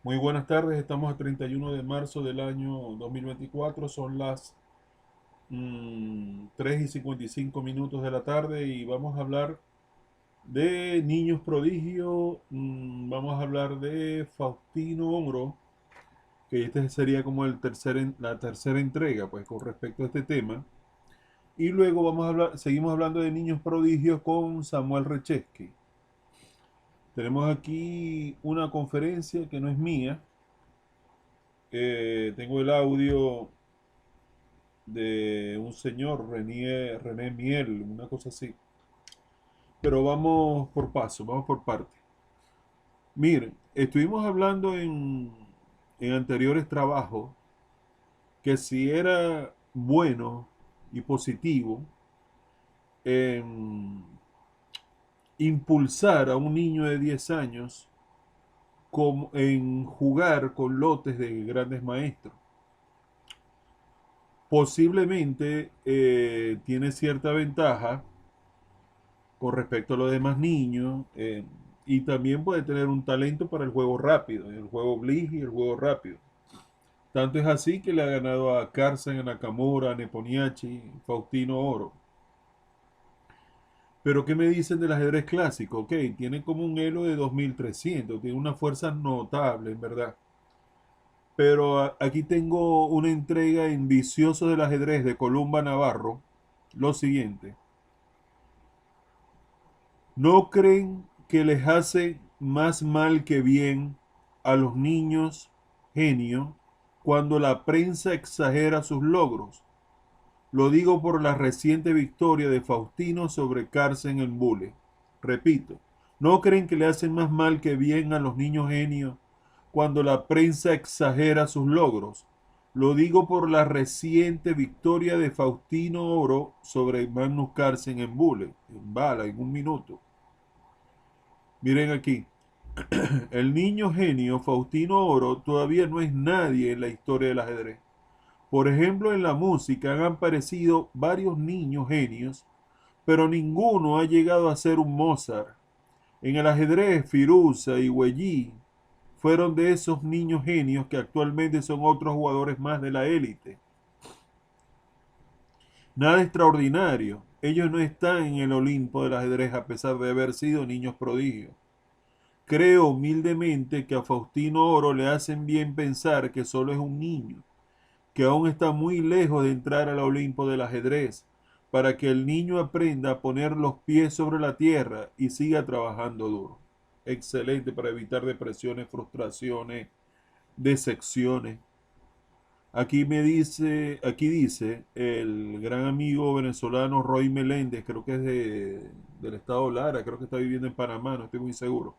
Muy buenas tardes, estamos a 31 de marzo del año 2024, son las 3 y 55 minutos de la tarde y vamos a hablar de niños prodigio, vamos a hablar de Faustino Oro, que este sería como la tercera entrega pues con respecto a este tema. Y luego seguimos hablando de niños prodigios con Samuel Rechesky. Tenemos aquí una conferencia que no es mía, tengo el audio de un señor, René Miel, una cosa así. Pero vamos por paso, vamos por parte. Miren, estuvimos hablando en anteriores trabajos que si era bueno y positivo en impulsar a un niño de 10 años en jugar con lotes de grandes maestros. Posiblemente tiene cierta ventaja con respecto a los demás niños, y también puede tener un talento para el juego rápido, el juego Blitz y el juego rápido. Tanto es así que le ha ganado a Carson, a Nakamura, a Neponiachi, Faustino Oro. Pero ¿qué me dicen del ajedrez clásico? Ok, tiene como un elo de 2300, tiene una fuerza notable, en verdad. Pero aquí tengo una entrega en Vicioso del ajedrez de Columba Navarro. Lo siguiente. ¿No creen que les hace más mal que bien a los niños genio cuando la prensa exagera sus logros? Lo digo por la reciente victoria de Faustino sobre Carsten en Bule. Repito, ¿no creen que le hacen más mal que bien a los niños genios cuando la prensa exagera sus logros? Lo digo por la reciente victoria de Faustino Oro sobre Magnus Carlsen en Bule, en bala, en un minuto. Miren aquí, el niño genio Faustino Oro todavía no es nadie en la historia del ajedrez. Por ejemplo, en la música han aparecido varios niños genios, pero ninguno ha llegado a ser un Mozart. En el ajedrez, Firuza y Weyi fueron de esos niños genios que actualmente son otros jugadores más de la élite. Nada extraordinario. Ellos no están en el Olimpo del ajedrez a pesar de haber sido niños prodigios. Creo humildemente que a Faustino Oro le hacen bien pensar que solo es un niño, que aún está muy lejos de entrar al Olimpo del ajedrez, para que el niño aprenda a poner los pies sobre la tierra y siga trabajando duro. Excelente para evitar depresiones, frustraciones, decepciones. Aquí dice el gran amigo venezolano Roy Meléndez, creo que es del estado Lara, creo que está viviendo en Panamá, no estoy muy seguro.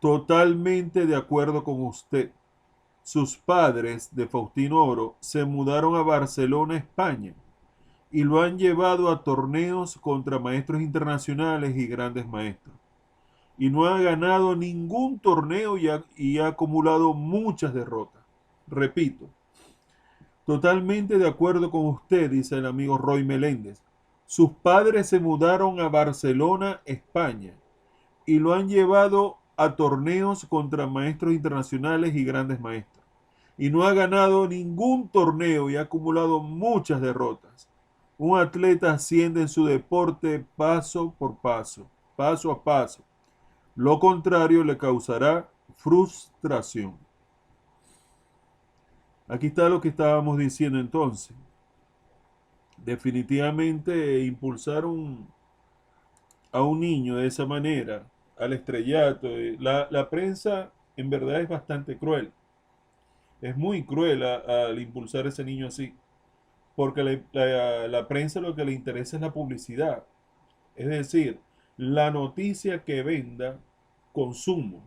Totalmente de acuerdo con usted. Sus padres, de Faustino Oro, se mudaron a Barcelona, España, y lo han llevado a torneos contra maestros internacionales y grandes maestros. Y no ha ganado ningún torneo y ha acumulado muchas derrotas. Repito, totalmente de acuerdo con usted, dice el amigo Roy Meléndez. Sus padres se mudaron a Barcelona, España, y lo han llevado a torneos contra maestros internacionales y grandes maestros. Y no ha ganado ningún torneo y ha acumulado muchas derrotas. Un atleta asciende en su deporte paso por paso, paso a paso. Lo contrario le causará frustración. Aquí está lo que estábamos diciendo entonces. Definitivamente impulsar a un niño de esa manera, al estrellato, la prensa en verdad es bastante cruel. Es muy cruel al impulsar a ese niño así. Porque la prensa lo que le interesa es la publicidad. Es decir, la noticia que venda consumo.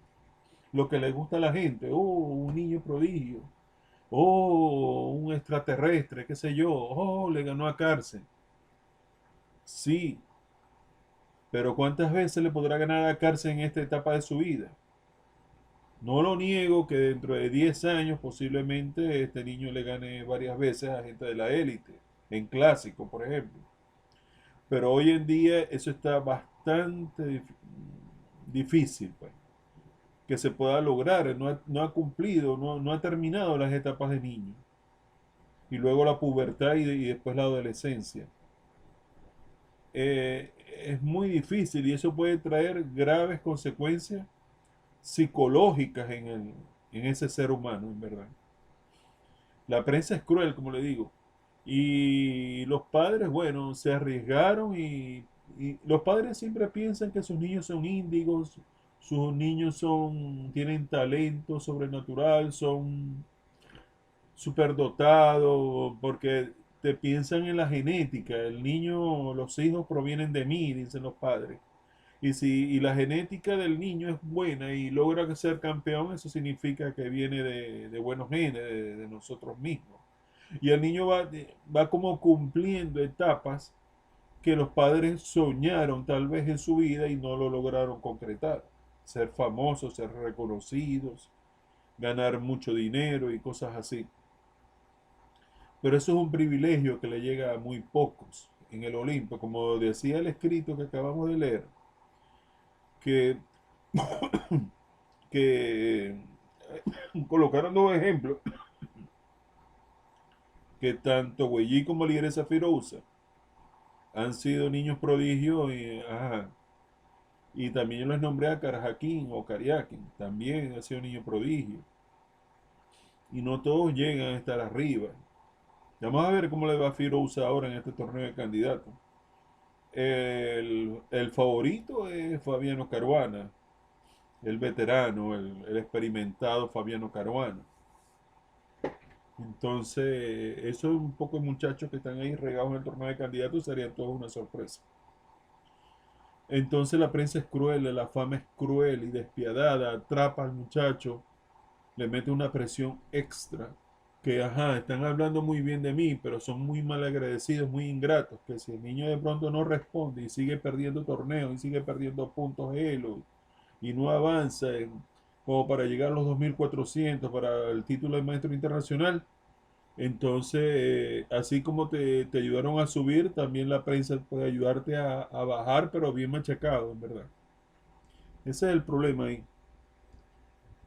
Lo que le gusta a la gente. Oh, un niño prodigio. Oh, un extraterrestre, qué sé yo. Oh, le ganó a cárcel. Sí, pero ¿cuántas veces le podrá ganar a cárcel en esta etapa de su vida? No lo niego que dentro de 10 años posiblemente este niño le gane varias veces a gente de la élite, en clásico, por ejemplo. Pero hoy en día eso está bastante difícil, pues. que se pueda lograr. No ha cumplido, no ha terminado las etapas de niño. Y luego la pubertad y después la adolescencia. Es muy difícil y eso puede traer graves consecuencias psicológicas en ese ser humano, en verdad. La prensa es cruel, como le digo. Y los padres, bueno, se arriesgaron y los padres siempre piensan que sus niños son índigos, sus niños tienen talento sobrenatural, son superdotados, porque te piensan en la genética. El niño, los hijos provienen de mí, dicen los padres. Y la genética del niño es buena y logra ser campeón, eso significa que viene de buenos genes, de nosotros mismos. Y el niño va como cumpliendo etapas que los padres soñaron tal vez en su vida y no lo lograron concretar. Ser famosos, ser reconocidos, ganar mucho dinero y cosas así. Pero eso es un privilegio que le llega a muy pocos en el Olimpo, como decía el escrito que acabamos de leer, que, que colocaron dos ejemplos, que tanto Güellí como Ligresa Firouza han sido niños prodigios y también yo les nombré a Carajaquín o Cariaquín, también ha sido niño prodigio. Y no todos llegan a estar arriba. Vamos a ver cómo le va a Firouza ahora en este torneo de candidatos. El favorito es Fabiano Caruana, el veterano, el experimentado Fabiano Caruana. Entonces, esos un poco muchachos que están ahí regados en el torneo de candidatos serían todos una sorpresa. Entonces la prensa es cruel, la fama es cruel y despiadada, atrapa al muchacho, le mete una presión extra, que están hablando muy bien de mí, pero son muy mal agradecidos, muy ingratos, que si el niño de pronto no responde y sigue perdiendo torneos y sigue perdiendo puntos Elo y no avanza como para llegar a los 2400 para el título de maestro internacional, entonces, así como te ayudaron a subir, también la prensa puede ayudarte a bajar, pero bien machacado, en verdad. Ese es el problema ahí.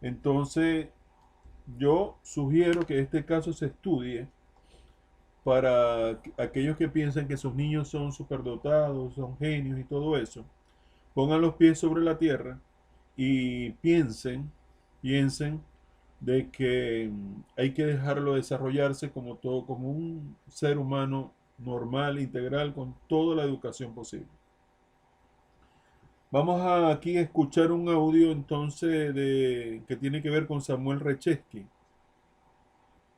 Entonces, yo sugiero que este caso se estudie para aquellos que piensan que sus niños son superdotados, son genios y todo eso. Pongan los pies sobre la tierra y piensen de que hay que dejarlo desarrollarse como todo, como un ser humano normal, integral, con toda la educación posible. Vamos a aquí a escuchar un audio entonces que tiene que ver con Samuel Rechesky.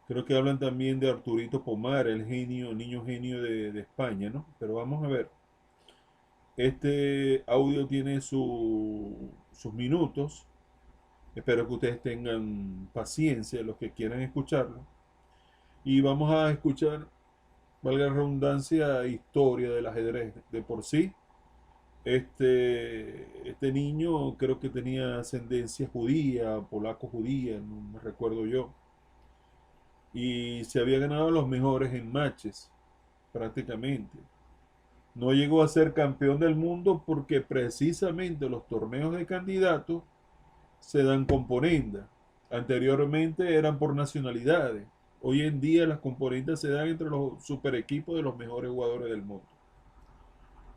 Creo que hablan también de Arturito Pomar, el niño genio de España, ¿no? Pero vamos a ver. Este audio tiene sus minutos. Espero que ustedes tengan paciencia, los que quieran escucharlo. Y vamos a escuchar, valga la redundancia, historia del ajedrez de por sí. Este niño creo que tenía ascendencia judía, polaco-judía, no me recuerdo yo. Y se había ganado a los mejores en matches, prácticamente. No llegó a ser campeón del mundo porque precisamente los torneos de candidatos se dan componendas. Anteriormente eran por nacionalidades. Hoy en día las componendas se dan entre los super equipos de los mejores jugadores del mundo.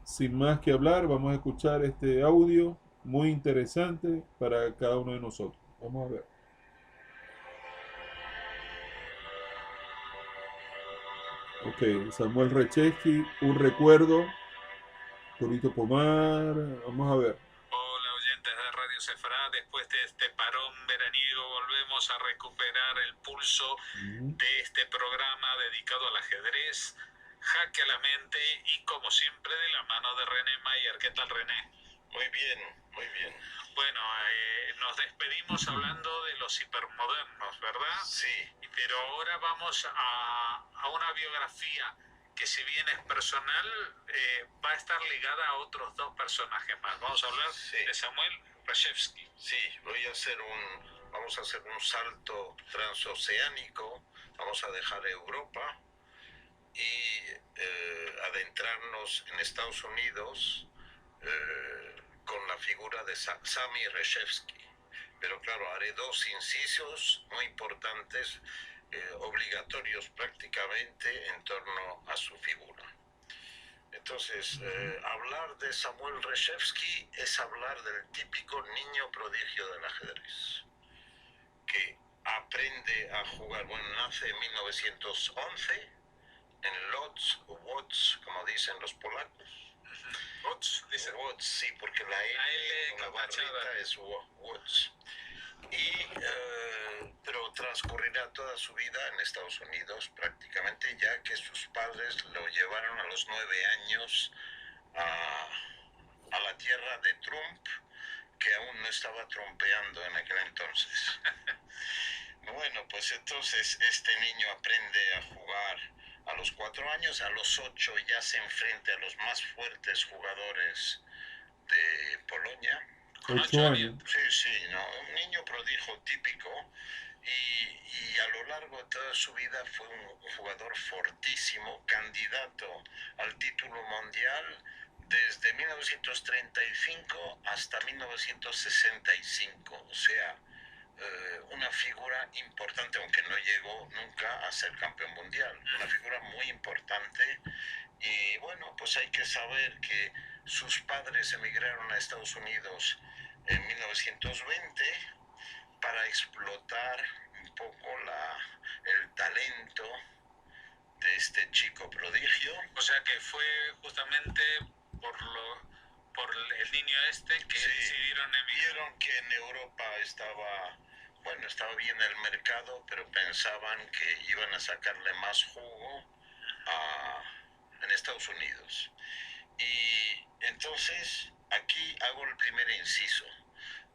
Sin más que hablar, vamos a escuchar este audio muy interesante para cada uno de nosotros. Vamos a ver. Ok, Samuel Rechesky, un recuerdo. Torito Pomar, vamos a ver. Hola oyentes de Radio Cefrá, después de este parón veraniego volvemos a recuperar el pulso de este programa dedicado al ajedrez, jaque a la mente y como siempre de la mano de René Mayer. ¿Qué tal, René? Muy bien, muy bien. Bueno, nos despedimos hablando de los hipermodernos, ¿verdad? Sí. Pero ahora vamos a una biografía que si bien es personal, va a estar ligada a otros dos personajes más. Vamos a hablar de Samuel Reshevsky. Sí, vamos a hacer un salto transoceánico, vamos a dejar Europa y adentrarnos en Estados Unidos con la figura de Sami Reshevsky. pero claro, haré dos incisos muy importantes, obligatorios prácticamente en torno a su figura. Entonces, hablar de Samuel Reshevsky es hablar del típico niño prodigio del ajedrez, que aprende a jugar, bueno, nace en 1911 en Lodz, o Łódź, como dicen los polacos. Łódź, dice. Łódź, sí, porque la L con la barrita es Łódź. Pero transcurrirá toda su vida en Estados Unidos prácticamente, ya que sus padres lo llevaron a los 9 años a la tierra de Trump, que aún no estaba trompeando en aquel entonces. Bueno, pues entonces este niño aprende a jugar a los 4 años, a los 8 ya se enfrenta a los más fuertes jugadores de Polonia. Con 8 años. Sí, sí, no, un niño prodigio típico, y a lo largo de toda su vida fue un jugador fortísimo, candidato al título mundial desde 1935 hasta 1965, o sea, una figura importante, aunque no llegó nunca a ser campeón mundial, una figura muy importante. Y bueno, pues hay que saber que sus padres emigraron a Estados Unidos en 1920 para explotar un poco el talento de este chico prodigio. O sea que fue justamente por el niño este que Sí, decidieron emigrar. vieron que en Europa estaba bien el mercado, pero pensaban que iban a sacarle más jugo en Estados Unidos. Y entonces aquí hago el primer inciso,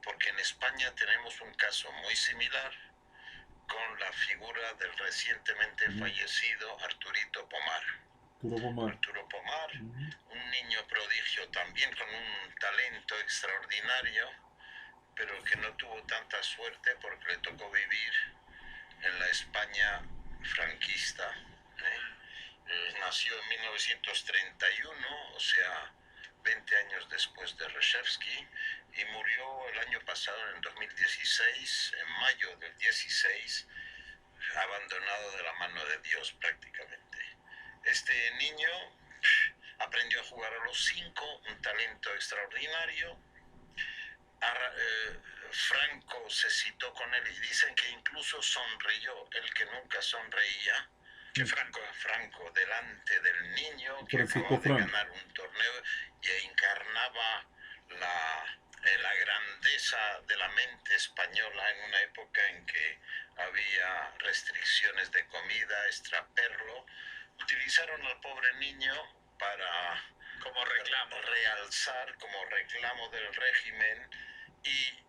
porque en España tenemos un caso muy similar con la figura del recientemente fallecido Arturito Pomar. Arturo Pomar, un niño prodigio también con un talento extraordinario, pero que no tuvo tanta suerte porque le tocó vivir en la España franquista. Nació en 1931, o sea, 20 años después de Reshevsky, y murió el año pasado, en 2016, en mayo del 16, abandonado de la mano de Dios prácticamente. Este niño aprendió a jugar a los 5, un talento extraordinario. Franco se citó con él y dicen que incluso sonrió, él que nunca sonreía, que Franco delante del niño que acababa de ganar un torneo y encarnaba la grandeza de la mente española en una época en que había restricciones de comida, extraperlo. Utilizaron al pobre niño para como reclamo, realzar como reclamo del régimen, y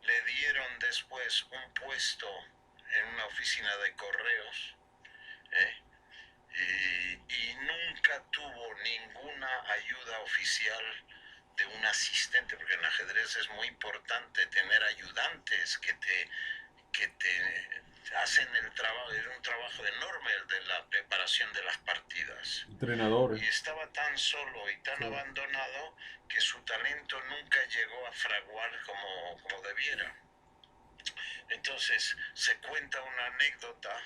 le dieron después un puesto en una oficina de correos, y nunca tuvo ninguna ayuda oficial de un asistente, porque en ajedrez es muy importante tener ayudantes que te hacen el trabajo. Es un trabajo enorme el de la preparación de las partidas. Entrenadores. Y estaba tan solo y tan abandonado que su talento nunca llegó a fraguar como debiera. Entonces se cuenta una anécdota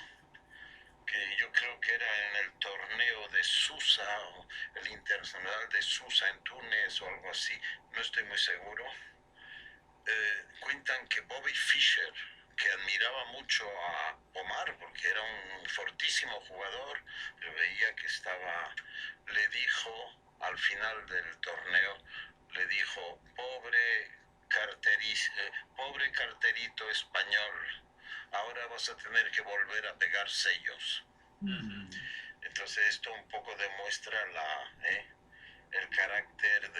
que yo creo que era en el torneo de Susa, o el Internacional de Susa en Túnez o algo así, no estoy muy seguro. Cuentan que Bobby Fischer, que admiraba mucho a Omar porque era un fortísimo jugador, pero veía que le dijo al final del torneo, le dijo: pobre carterito español, ahora vas a tener que volver a pegar sellos. Entonces esto un poco demuestra el carácter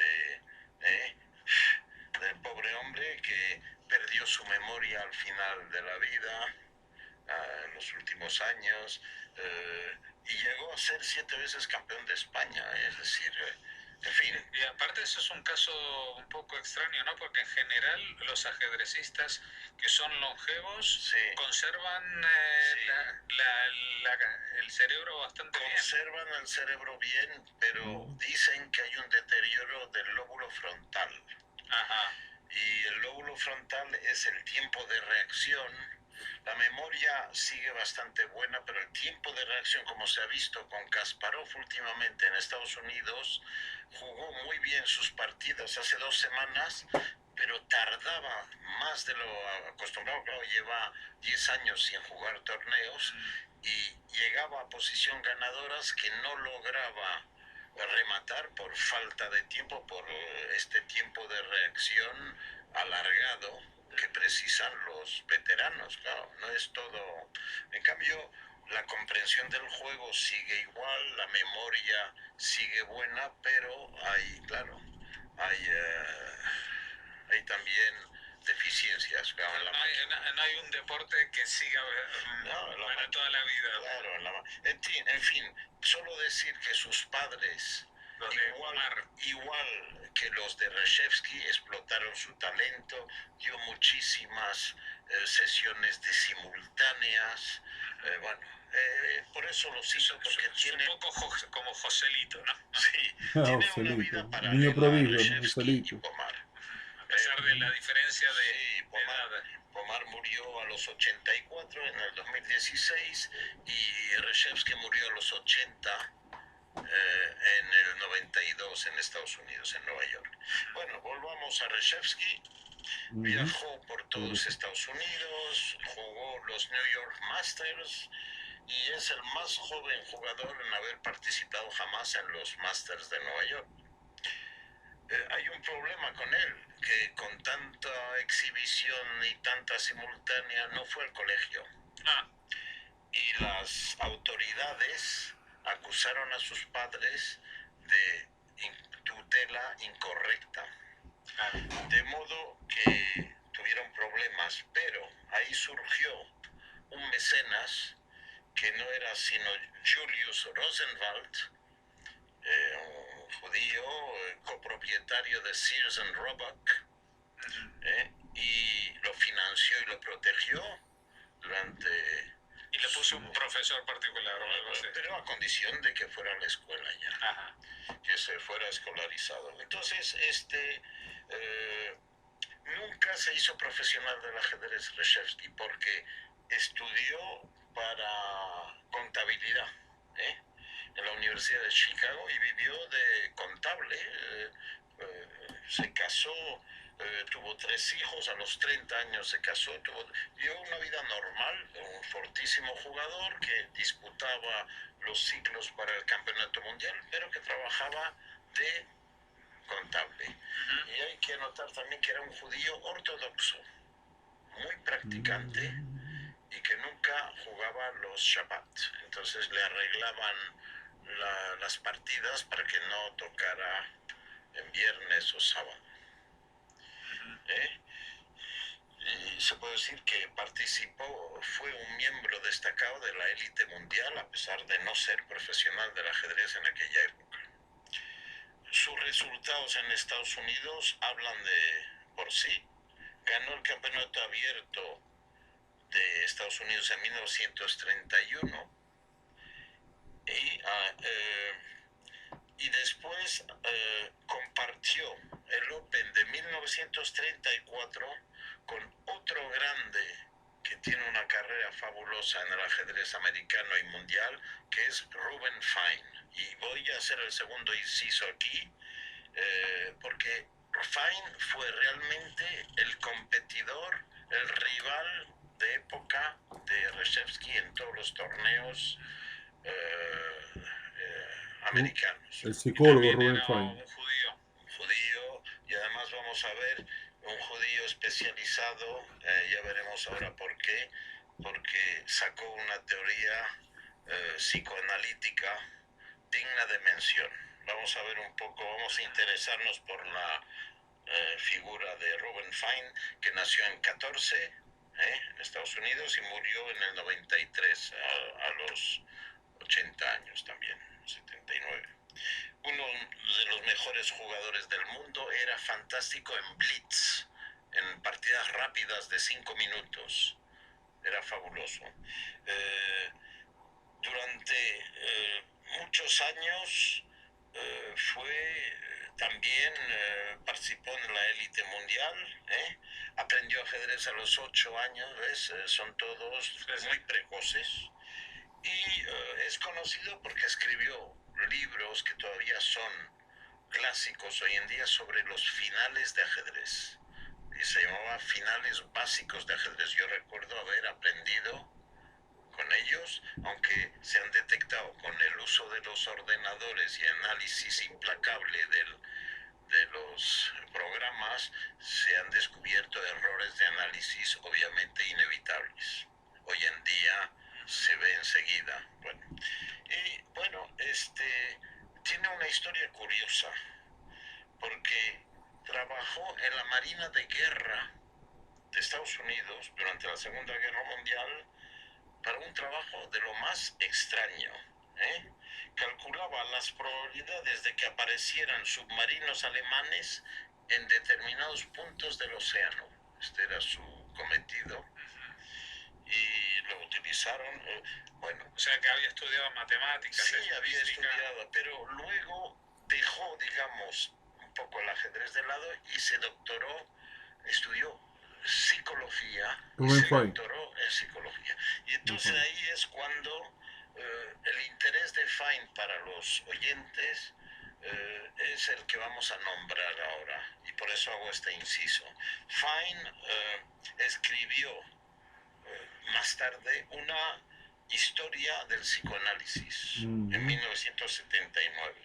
del pobre hombre, que perdió su memoria al final de la vida, en los últimos años, y llegó a ser 7 veces campeón de España, es decir, en fin. Y aparte eso es un caso un poco extraño, ¿no? Porque en general los ajedrecistas que son longevos conservan el cerebro bastante bien. Conservan el cerebro bien, pero dicen que hay un deterioro del lóbulo frontal. Ajá. y el lóbulo frontal es el tiempo de reacción. La memoria sigue bastante buena, pero el tiempo de reacción, como se ha visto con Kasparov últimamente en Estados Unidos, jugó muy bien sus partidas hace 2 semanas, pero tardaba más de lo acostumbrado. Claro, lleva 10 años sin jugar torneos y llegaba a posición ganadoras que no lograba rematar por falta de tiempo, por este tiempo de reacción alargado que precisan los veteranos. Claro, no es todo. En cambio, la comprensión del juego sigue igual, la memoria sigue buena, pero hay, claro, hay también deficiencias. Claro, en la No hay un deporte que siga para toda la vida. Claro, en fin, solo decir que sus padres, igual que los de Reshevsky, explotaron su talento, dio muchísimas sesiones de simultáneas, por eso los hizo, porque tiene... Un poco como Joselito, ¿no? Sí, tiene una Joselito, vida niño paralela a prodigio, ¿no? Reshevsky y Joselito. Pomar. A pesar de la diferencia de edad. Pomar murió a los 84 en el 2016 y Reshevsky murió a los 80 en el 92 en Estados Unidos, en Nueva York. Bueno, volvamos a Reshevsky. Viajó por todos Estados Unidos, jugó los New York Masters y es el más joven jugador en haber participado jamás en los Masters de Nueva York. Hay un problema con él, que con tanta exhibición y tanta simultánea no fue al colegio. Y las autoridades acusaron a sus padres de tutela incorrecta. De modo que tuvieron problemas, pero ahí surgió un mecenas que no era sino Julius Rosenwald, un judío, copropietario de Sears and Roebuck, y lo financió y lo protegió durante... Y le puso un profesor particular o algo así. Pero a condición de que fuera a la escuela ya. Ajá. Que se fuera escolarizado. Entonces, nunca se hizo profesional del ajedrez Reshevsky porque estudió para contabilidad en la Universidad de Chicago y vivió de contable. Se casó, tuvo 3 hijos, a los 30 años se casó, dio una vida normal, un fortísimo jugador que disputaba los ciclos para el campeonato mundial, pero que trabajaba de contable. Y hay que anotar también que era un judío ortodoxo, muy practicante y que nunca jugaba los Shabbat. Entonces le arreglaban las partidas para que no tocara en viernes o sábado. Y se puede decir que participó, fue un miembro destacado de la élite mundial a pesar de no ser profesional del ajedrez en aquella época. Sus resultados en Estados Unidos hablan por sí. Ganó el campeonato abierto de Estados Unidos en 1931 y después compartió el Open de 1934 con otro grande que tiene una carrera fabulosa en el ajedrez americano y mundial, que es Reuben Fine. Y voy a hacer el segundo inciso aquí, porque Fine fue realmente el competidor, el rival de época de Reshevsky en todos los torneos americanos. El psicólogo Reuben Fine. Un judío, y además vamos a ver un judío especializado, ya veremos ahora por qué, porque sacó una teoría psicoanalítica digna de mención. Vamos a ver un poco, vamos a interesarnos por la figura de Reuben Fine, que nació en 14 en Estados Unidos y murió en el 93, a los 80 años también, 79. Uno de los mejores jugadores del mundo, era fantástico en blitz, en partidas rápidas de 5 minutos. Era fabuloso. Durante muchos años fue también participó en la élite mundial, aprendió ajedrez a los 8 años, ¿ves? Son todos muy precoces. Y es conocido porque escribió libros que todavía son clásicos hoy en día sobre los finales de ajedrez. Y se llamaba Finales Básicos de Ajedrez. Yo recuerdo haber aprendido con ellos, aunque se han detectado con el uso de los ordenadores y análisis implacable de los programas, se han descubierto errores de análisis obviamente inevitables. Hoy en día se ve enseguida. Bueno, y bueno, tiene una historia curiosa, porque trabajó en la Marina de Guerra de Estados Unidos durante la Segunda Guerra Mundial para un trabajo de lo más extraño. Calculaba las probabilidades de que aparecieran submarinos alemanes en determinados puntos del océano. Este era su cometido. Y lo utilizaron, bueno... O sea, que había estudiado matemáticas. Sí, había estudiado, pero luego dejó, digamos, un poco el ajedrez de lado y se doctoró, estudió psicología, y se doctoró en psicología. Y entonces ahí es cuando el interés de Fine para los oyentes es el que vamos a nombrar ahora, y por eso hago este inciso. Fine escribió más tarde una historia del psicoanálisis en 1979.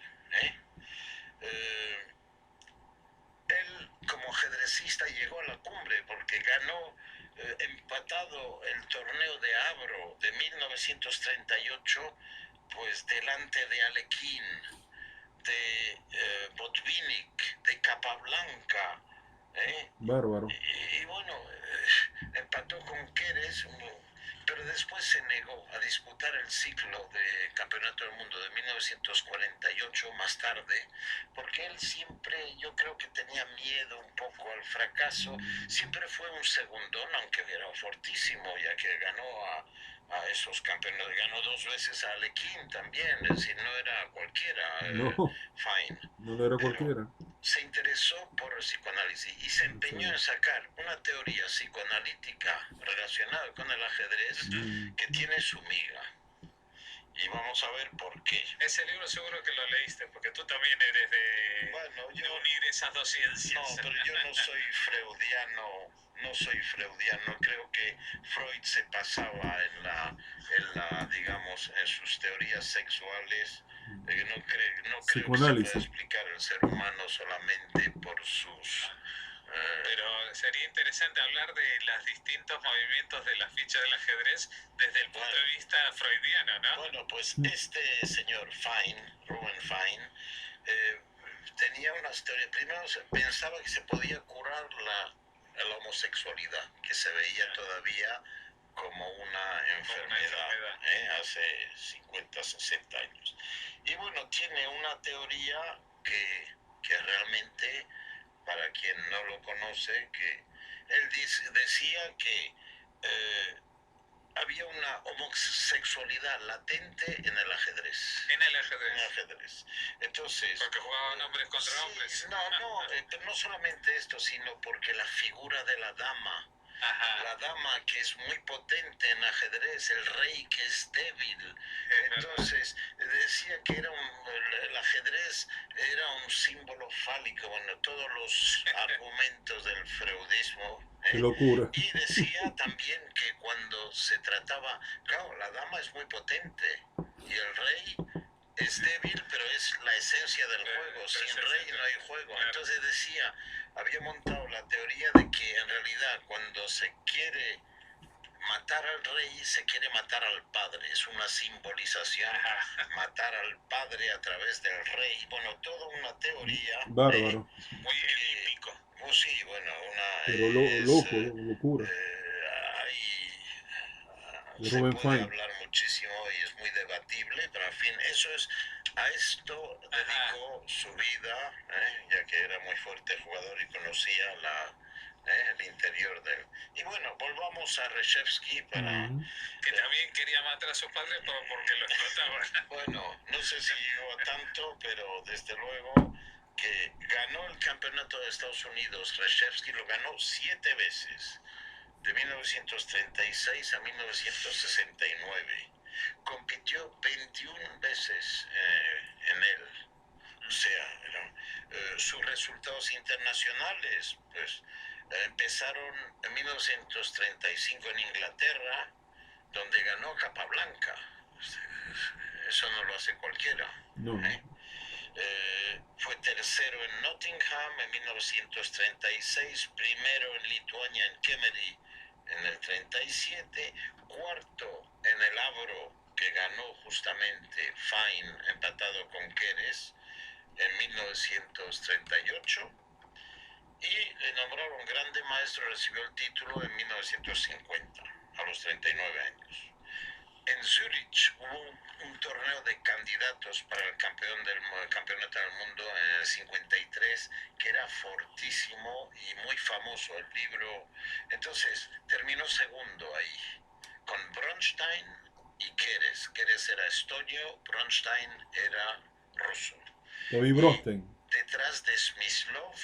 Él como ajedrecista llegó a la cumbre porque ganó empatado el torneo de Avro de 1938, pues delante de Alekhine, de Botvinnik, de Capablanca. Bárbaro. Y bueno, empató con Keres, pero después se negó a disputar el ciclo de Campeonato del Mundo de 1948 más tarde, porque él siempre, yo creo que tenía miedo un poco al fracaso. Siempre fue un segundón, aunque era fortísimo, ya que ganó a esos campeonatos, ganó 2 veces a Alekhine también, es decir, no era cualquiera. Fine. No era cualquiera. Se interesó por el psicoanálisis y se empeñó en sacar una teoría psicoanalítica relacionada con el ajedrez que tiene su miga. Y vamos a ver por qué. Ese libro seguro que lo leíste, porque tú también eres de unir esas dos ciencias. No, pero yo no soy freudiano, creo que Freud se pasaba en la digamos, en sus teorías sexuales. No creo que se pueda explicar el ser humano solamente por sus... Pero sería interesante hablar de los distintos movimientos de la ficha del ajedrez desde el punto de vista freudiano, ¿no? Bueno, pues este señor Fine, Ruben Fine, tenía una teoría. Primero pensaba que se podía curar la homosexualidad, que se veía todavía como una enfermedad. Hace 50, 60 años. Y bueno, tiene una teoría que realmente, para quien no lo conoce, que él decía que había una homosexualidad latente en el ajedrez. En el ajedrez. En el ajedrez. Entonces... Porque jugaban hombres contra hombres. Pero no solamente esto, sino porque la figura de la dama, la dama que es muy potente en ajedrez, el rey que es débil. Entonces decía que era el ajedrez era un símbolo fálico. Bueno, todos los argumentos del freudismo. Qué locura. Y decía también que cuando se trataba, claro, la dama es muy potente y el rey es débil, pero es la esencia del juego. Sin rey no hay juego. Entonces decía, había montado la teoría de que en realidad cuando se quiere matar al rey, se quiere matar al padre. Es una simbolización, matar al padre a través del rey. Bueno, toda una teoría. Bárbaro. Muy elíptico. Sí, bueno, pero locura. Se puede hablar muchísimo y es muy debatible, pero en fin, a esto dedicó su vida, ya que era muy fuerte jugador y conocía el interior de él. Y bueno, volvamos a Reshevsky para... Que también quería matar a su padre porque lo explotaban. Bueno, no sé si llegó a tanto, pero desde luego que ganó el campeonato de Estados Unidos. Reshevsky lo ganó 7 veces, de 1936 a 1969. Compitió 21 veces en él. O sea, sus resultados internacionales pues empezaron en 1935 en Inglaterra, donde ganó Capablanca. Eso no lo hace cualquiera. No. Fue tercero en Nottingham en 1936, primero en Lituania, en Kemeri, en el 37, cuarto en el Avro, que ganó justamente Fine, empatado con Keres, en 1938, y le nombraron grande maestro, recibió el título en 1950, a los 39 años. En Zurich hubo un torneo de candidatos para el campeonato del mundo en el 53, que era fortísimo y muy famoso el libro. Entonces terminó segundo ahí, con Bronstein y Keres. Keres era estonio, Bronstein era ruso. David Bronstein. Detrás de Smyslov,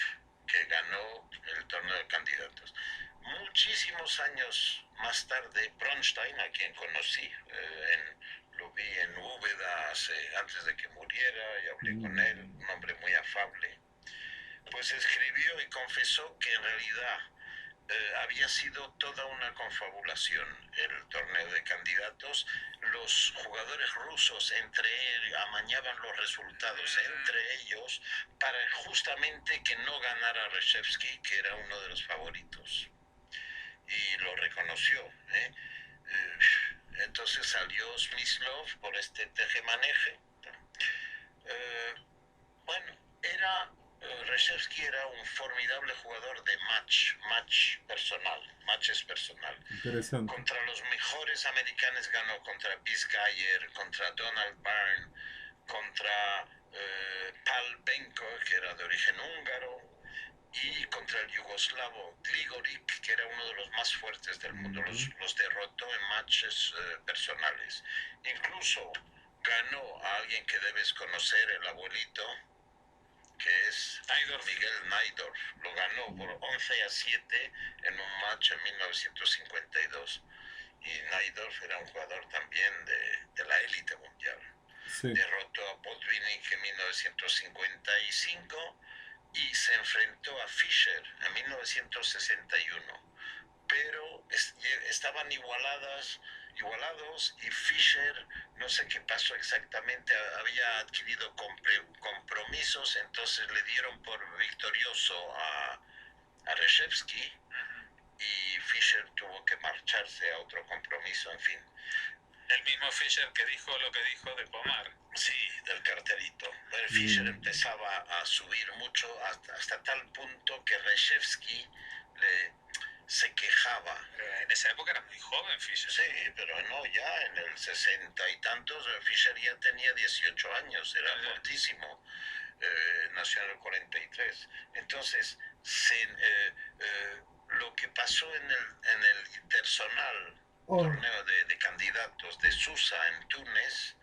que ganó el torneo de candidatos. Muchísimos años más tarde, Bronstein, a quien conocí, lo vi en Úbeda antes de que muriera, y hablé con él, un hombre muy afable, pues escribió y confesó que en realidad había sido toda una confabulación el torneo de candidatos. Los jugadores rusos amañaban los resultados entre ellos para justamente que no ganara Reshevsky, que era uno de los favoritos. Y lo reconoció. Entonces salió Smyslov por este tejemaneje. Bueno, Reshevsky era un formidable jugador de matches personal. Interesante. Contra los mejores americanos ganó, contra Biscayer, contra Donald Byrne, contra Pal Benko, que era de origen húngaro, y contra el yugoslavo Gligoric, que era uno de los más fuertes del mundo. Los derrotó en matches personales. Incluso ganó a alguien que debes conocer, el abuelito, que es Miguel Najdorf. Lo ganó por 11-7 en un match en 1952. Y Najdorf era un jugador también de la élite mundial. Sí. Derrotó a Botvinnik en 1955 y se enfrentó a Fischer en 1961. Pero estaban igualados, y Fischer, no sé qué pasó exactamente, había adquirido compromisos, entonces le dieron por victorioso a Reshevsky, y Fischer tuvo que marcharse a otro compromiso, en fin. El mismo Fischer que dijo lo que dijo de Pomar. Sí, del carterito. Pero Fischer empezaba a subir mucho hasta tal punto que Reshevsky se quejaba. En esa época era muy joven Fischer. Sí, pero no, ya en el 60 y tantos, Fischer ya tenía 18 años, era fortísimo. Nació en el 43. Entonces, lo que pasó en el interzonal torneo de candidatos de Susa en Túnez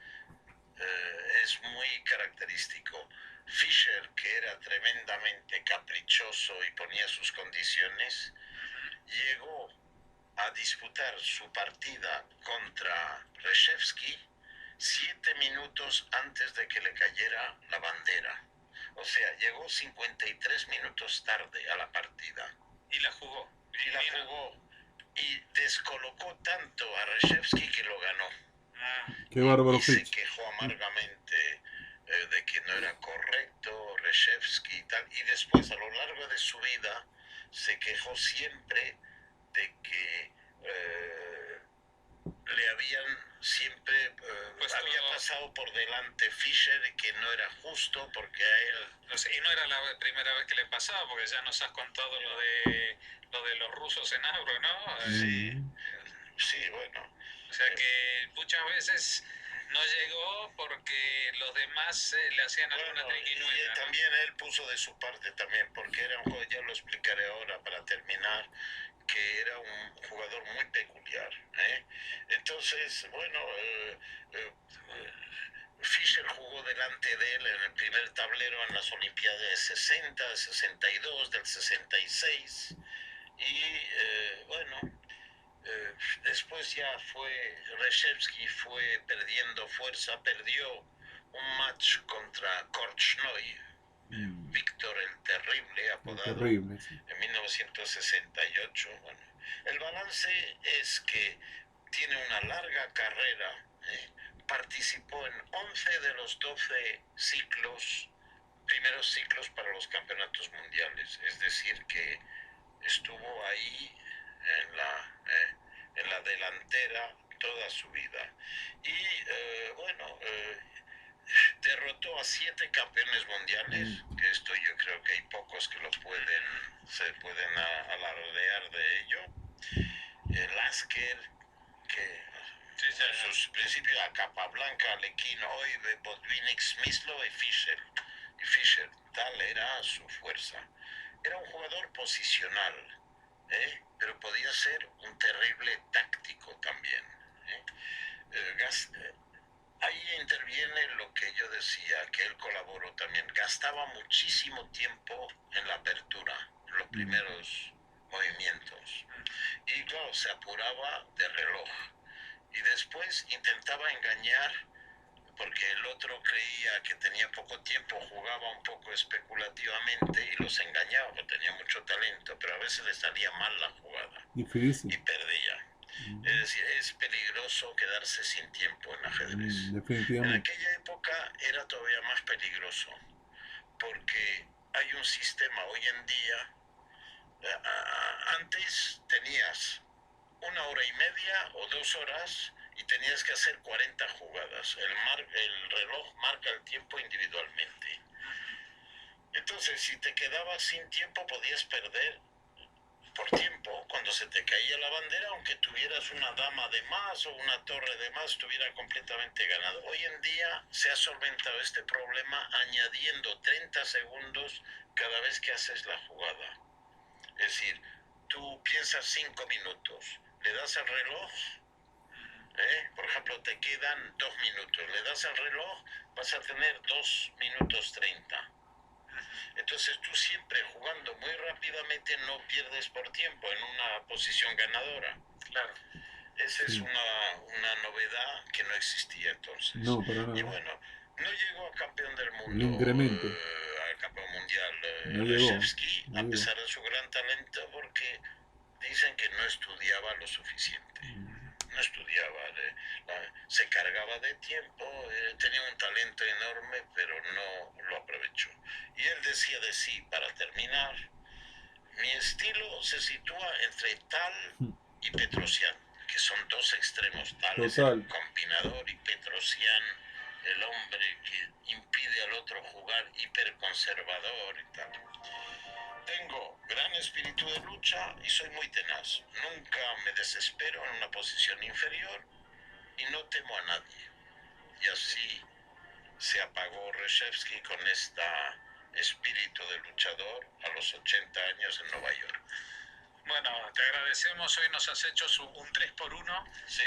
es muy característico. Fischer, que era tremendamente caprichoso y ponía sus condiciones, llegó a disputar su partida contra Reshevsky 7 minutos antes de que le cayera la bandera. O sea, llegó 53 minutos tarde a la partida. Y la jugó. Y descolocó tanto a Reshevsky que lo ganó. Qué bárbaro. Y se quejó amargamente de que no era correcto Reshevsky y tal. Y después, a lo largo de su vida, se quejó siempre de que le habían siempre había pasado por delante Fischer, y que no era justo porque a él... Y no era la primera vez que le pasaba, porque ya nos has contado lo de los rusos en Avro, ¿no? Sí, bueno. O sea que muchas veces no llegó porque los demás le hacían alguna triquiñuela. Y también él puso de su parte también, porque era un jugador, ya lo explicaré ahora para terminar, que era un jugador muy peculiar. Entonces, bueno, Fischer jugó delante de él en el primer tablero en las Olimpiadas de 60, del 62, del 66. Y bueno, después ya Reshevsky fue perdiendo fuerza, perdió un match contra Korchnoi, Víctor el Terrible, apodado, terrible, sí. en 1968. Bueno, el balance es que tiene una larga carrera, participó en 11 de los 12 primeros ciclos para los campeonatos mundiales, es decir que estuvo ahí en la delantera toda su vida. Y bueno, derrotó a 7 campeones mundiales, que esto yo creo que hay pocos que se pueden alardear de ello. Lasker, que en sus principios a Capablanca, Alekhine, Oive, Botvinnik, Smyslov y Fischer. Tal era su fuerza. Era un jugador posicional, pero podía ser un terrible táctico también. Ahí interviene lo que yo decía, que él colaboró también. Gastaba muchísimo tiempo en la apertura, en los primeros movimientos. Y claro, se apuraba de reloj. Y después intentaba engañar, porque el otro creía que tenía poco tiempo, jugaba un poco especulativamente y los engañaba, porque tenía mucho talento, pero a veces le salía mal la jugada. Difícil. Y perdía. Es decir, es peligroso quedarse sin tiempo en ajedrez. Definitivamente. En aquella época era todavía más peligroso, porque hay un sistema hoy en día. Antes tenías 1 hora y media o 2 horas y tenías que hacer 40 jugadas. El reloj marca el tiempo individualmente. Entonces, si te quedabas sin tiempo, podías perder por tiempo. Cuando se te caía la bandera, aunque tuvieras una dama de más o una torre de más, estuviera completamente ganado. Hoy en día se ha solventado este problema añadiendo 30 segundos cada vez que haces la jugada. Es decir, tú piensas 5 minutos, le das al reloj, por ejemplo, te quedan 2 minutos, le das al reloj, vas a tener 2 minutos 30. Entonces tú siempre jugando muy rápidamente no pierdes por tiempo en una posición ganadora. Claro. Esa es una novedad que no existía entonces. No, para nada. Y bueno, no llegó a campeón del mundo. El incremento. Al campeón mundial. No Reshevsky, llegó. a pesar de su gran talento, porque dicen que no estudiaba lo suficiente. No estudiaba, se cargaba de tiempo, tenía un talento enorme, pero no lo aprovechó. Y él decía de sí, para terminar, mi estilo se sitúa entre Tal y Petrosian, que son dos extremos. Tal es el combinador y Petrosian, el hombre que impide al otro jugar, hiperconservador y tal. Tengo gran espíritu de lucha y soy muy tenaz. Nunca me desespero en una posición inferior y no temo a nadie. Y así se apagó Reshevsky con este espíritu de luchador a los 80 años en Nueva York. Bueno, te agradecemos. Hoy nos has hecho un 3x1, sí.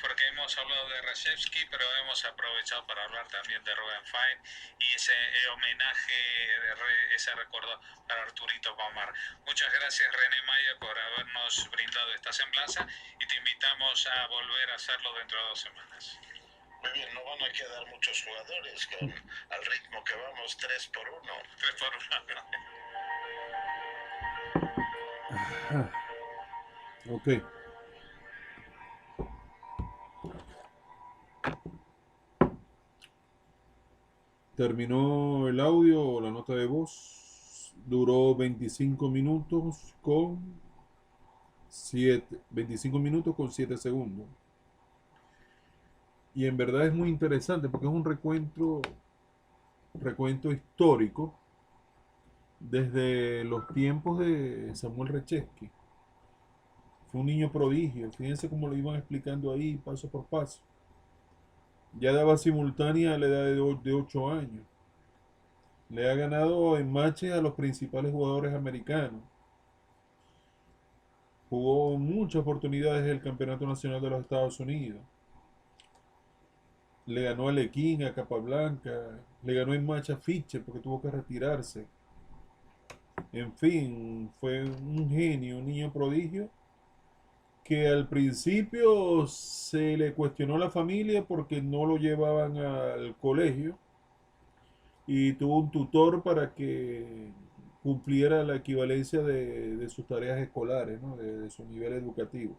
Porque hemos hablado de Reshevsky, pero hemos aprovechado para hablar también de Ruben Fine y ese homenaje, ese recuerdo para Arturito Pomar. Muchas gracias, René Maya, por habernos brindado esta semblanza y te invitamos a volver a hacerlo dentro de 2 semanas. Muy bien, no van a quedar muchos jugadores al ritmo que vamos, 3x1. 3x1. Ok. Terminó el audio o la nota de voz. Duró 25 minutos con 7 segundos. Y en verdad es muy interesante porque es un recuento histórico desde los tiempos de Samuel Reshevsky. Fue un niño prodigio, fíjense cómo lo iban explicando ahí paso por paso. Ya daba simultánea a la edad de 8 años. Le ha ganado en matches a los principales jugadores americanos. Jugó muchas oportunidades en el Campeonato Nacional de los Estados Unidos. le ganó a Lequín, a Capablanca, le ganó en Macha Fischer porque tuvo que retirarse. En fin, fue un genio, un niño prodigio que al principio se le cuestionó a la familia porque no lo llevaban al colegio y tuvo un tutor para que cumpliera la equivalencia de sus tareas escolares, ¿no? De su nivel educativo.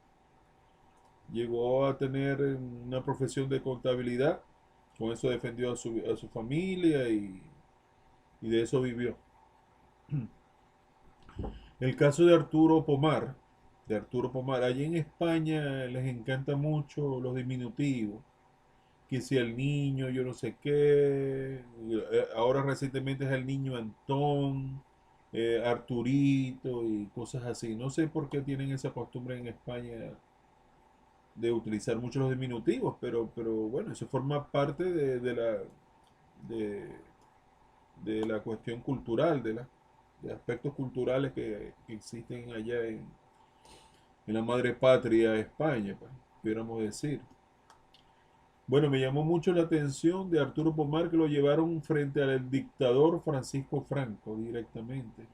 Llegó a tener una profesión de contabilidad, con eso defendió a su familia y de eso vivió. El caso de Arturo Pomar, allí en España les encanta mucho los diminutivos, que si el niño, yo no sé qué, ahora recientemente es el niño Antón, Arturito y cosas así. No sé por qué tienen esa costumbre en España de utilizar mucho los diminutivos, pero bueno, eso forma parte de, de la cuestión cultural, de aspectos culturales que existen allá en la madre patria España, pues, pudiéramos decir. Bueno, me llamó mucho la atención de Arturo Pomar que lo llevaron frente al dictador Francisco Franco directamente.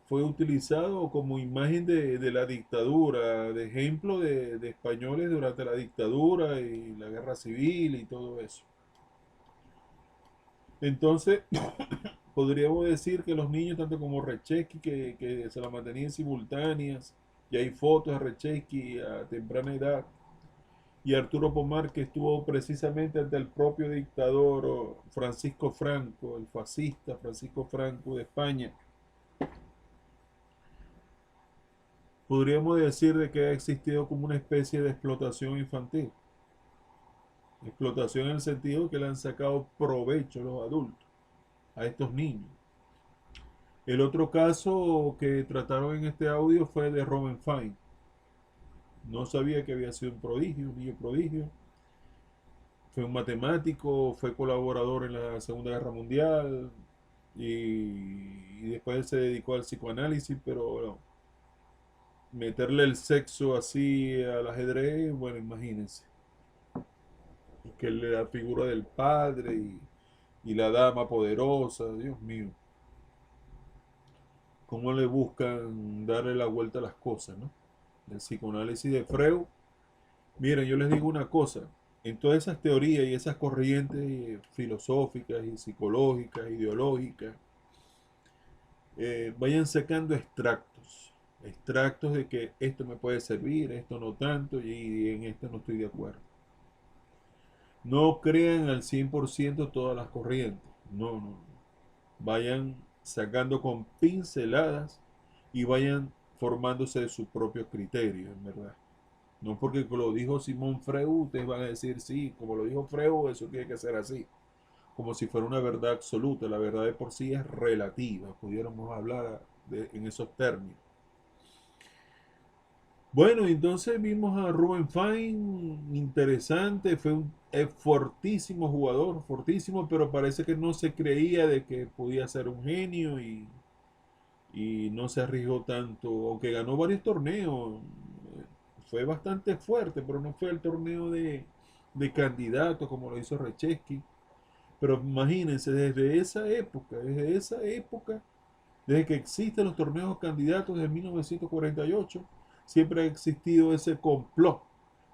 Fue utilizado como imagen de la dictadura, de ejemplo de españoles durante la dictadura y la guerra civil y todo eso. Entonces, podríamos decir que los niños, tanto como Rechesky, que se la mantenían simultáneas, y hay fotos de Rechesky a temprana edad, y Arturo Pomar, que estuvo precisamente ante el propio dictador Francisco Franco, el fascista Francisco Franco de España. Podríamos decir de que ha existido como una especie de explotación infantil. Explotación en el sentido que le han sacado provecho los adultos a estos niños. El otro caso que trataron en este audio fue de Robin Fine. No sabía que había sido un prodigio, un niño prodigio. Fue un matemático, fue colaborador en la Segunda Guerra Mundial y después se dedicó al psicoanálisis, pero bueno, meterle el sexo así al ajedrez, bueno, imagínense. Que la figura del padre y la dama poderosa, Dios mío. Cómo le buscan darle la vuelta a las cosas, ¿no? El psicoanálisis de Freud. Miren, yo les digo una cosa. En todas esas teorías y esas corrientes filosóficas y psicológicas, ideológicas, vayan sacando extractos. Extractos de que esto me puede servir, esto no tanto y en esto no estoy de acuerdo. No crean al 100% todas las corrientes. No, no. Vayan sacando con pinceladas y vayan formándose su propio criterio, en verdad. No porque lo dijo Simón Freud, ustedes van a decir, sí, como lo dijo Freud, eso tiene que ser así. Como si fuera una verdad absoluta. La verdad de por sí es relativa. Pudiéramos hablar en esos términos. Bueno, entonces vimos a Ruben Fine, interesante, fue un fortísimo jugador, fortísimo, pero parece que no se creía de que podía ser un genio y no se arriesgó tanto, aunque ganó varios torneos, fue bastante fuerte, pero no fue el torneo de candidato como lo hizo Rechesky. Pero imagínense, desde esa época, desde que existen los torneos candidatos de 1948, siempre ha existido ese complot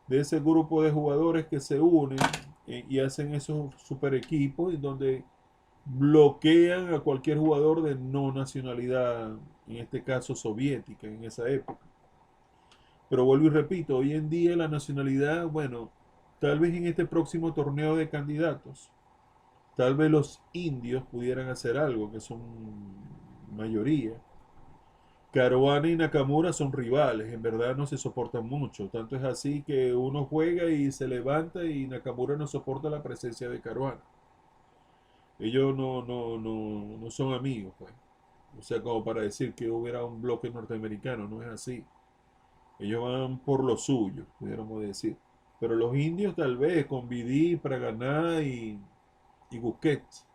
de ese grupo de jugadores que se unen y hacen esos super equipos en donde bloquean a cualquier jugador de no nacionalidad, en este caso soviética, en esa época. Pero vuelvo y repito, hoy en día la nacionalidad, bueno, tal vez en este próximo torneo de candidatos, tal vez los indios pudieran hacer algo, que son mayoría. Caruana y Nakamura son rivales, en verdad no se soportan mucho. Tanto es así que uno juega y se levanta y Nakamura no soporta la presencia de Caruana. Ellos no son amigos, pues. O sea, como para decir que hubiera un bloque norteamericano, no es así. Ellos van por lo suyo, pudiéramos decir. Pero los indios tal vez con Vidí, Praganá y Busquets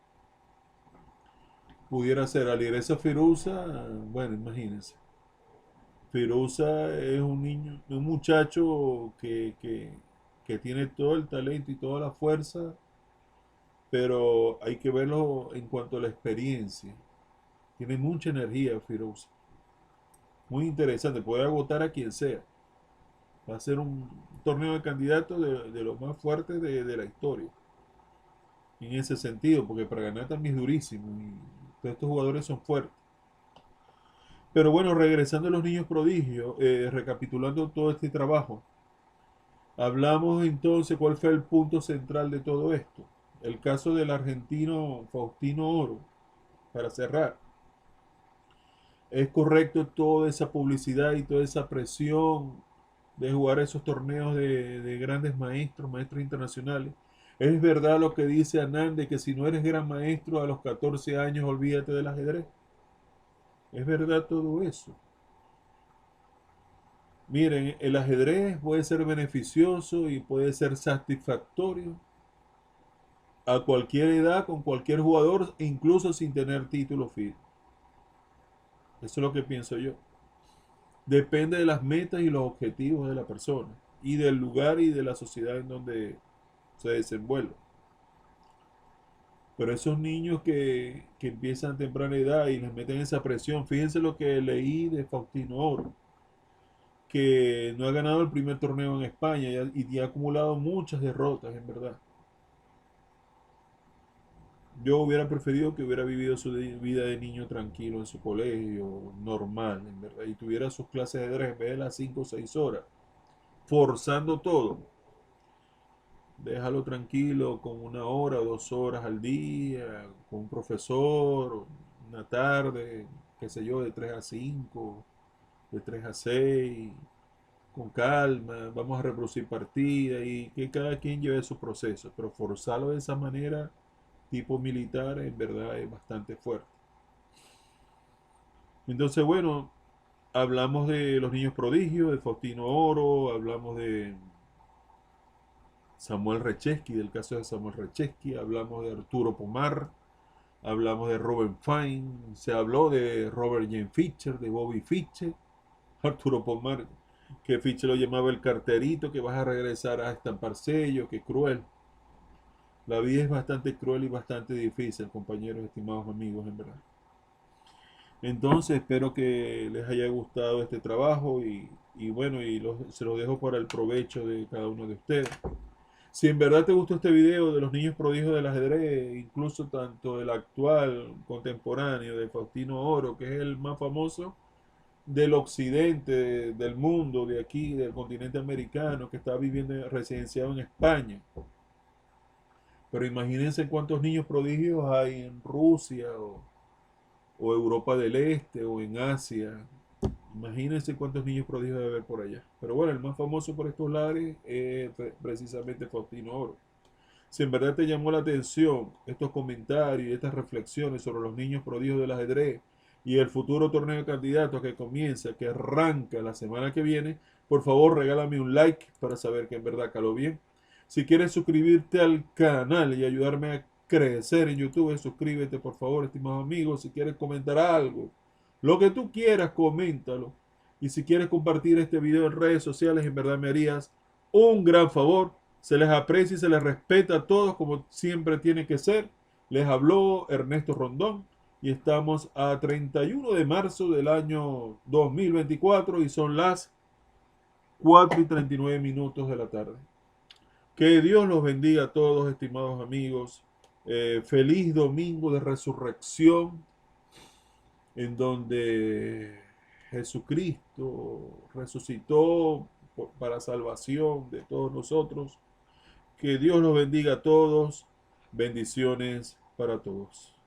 pudiera ser Alireza Firuza, bueno, imagínense. Firuza es un niño, un muchacho que que tiene todo el talento y toda la fuerza, pero hay que verlo en cuanto a la experiencia. Tiene mucha energía, Firouz. Muy interesante, puede agotar a quien sea. Va a ser un torneo de candidatos de los más fuertes de la historia. En ese sentido, porque para ganar también es durísimo. Y todos estos jugadores son fuertes. Pero bueno, regresando a los niños prodigios, recapitulando todo este trabajo, hablamos entonces cuál fue el punto central de todo esto. El caso del argentino Faustino Oro, para cerrar. Es correcto toda esa publicidad y toda esa presión de jugar esos torneos de grandes maestros, maestros internacionales. Es verdad lo que dice Anand de que si no eres gran maestro a los 14 años, olvídate del ajedrez. Es verdad todo eso. Miren, el ajedrez puede ser beneficioso y puede ser satisfactorio a cualquier edad, con cualquier jugador, incluso sin tener título firme. Eso es lo que pienso yo. Depende de las metas y los objetivos de la persona y del lugar y de la sociedad en donde se desenvuelve. Pero esos niños que empiezan a temprana edad y les meten esa presión, fíjense lo que leí de Faustino Oro, que no ha ganado el primer torneo en España y ha acumulado muchas derrotas, en verdad. Yo hubiera preferido que hubiera vivido su vida de niño tranquilo en su colegio, normal, en verdad, y tuviera sus clases de ajedrez en vez de las 5 o 6 horas, forzando todo. Déjalo tranquilo con 1 hora o 2 horas al día, con un profesor, una tarde, qué sé yo, de 3 a 5, de 3 a 6, con calma, vamos a reproducir partidas y que cada quien lleve su proceso, pero forzarlo de esa manera, tipo militar, en verdad es bastante fuerte. Entonces, bueno, hablamos de los niños prodigios, de Faustino Oro, hablamos de Samuel Rechesky, del caso de Samuel Rechesky, hablamos de Arturo Pomar, hablamos de Robert Fine, se habló de Robert Jane Fischer, de Bobby Fischer, Arturo Pomar, que Fischer lo llamaba el carterito, que vas a regresar a estampar sellos, que cruel. La vida es bastante cruel y bastante difícil, compañeros, estimados amigos, en verdad. Entonces espero que les haya gustado este trabajo y bueno, se lo dejo para el provecho de cada uno de ustedes. Si en verdad te gustó este video de los niños prodigios del ajedrez, incluso tanto del actual contemporáneo de Faustino Oro, que es el más famoso del occidente, del mundo, de aquí, del continente americano, que está viviendo residenciado en España. Pero imagínense cuántos niños prodigios hay en Rusia o Europa del Este o en Asia. Imagínense cuántos niños prodigios debe haber por allá. Pero bueno, el más famoso por estos lares es precisamente Faustino Oro. Si en verdad te llamó la atención estos comentarios y estas reflexiones sobre los niños prodigios del ajedrez y el futuro torneo de candidatos que comienza, que arranca la semana que viene, por favor regálame un like para saber que en verdad caló bien. Si quieres suscribirte al canal y ayudarme a crecer en YouTube, suscríbete por favor, estimados amigos. Si quieres comentar algo, lo que tú quieras, coméntalo. Y si quieres compartir este video en redes sociales, en verdad me harías un gran favor. Se les aprecia y se les respeta a todos como siempre tiene que ser. Les habló Ernesto Rondón y estamos a 31 de marzo del año 2024 y son las 4:39 de la tarde. Que Dios los bendiga a todos, estimados amigos. Feliz domingo de resurrección, en donde Jesucristo resucitó para salvación de todos nosotros. Que Dios los bendiga a todos. Bendiciones para todos.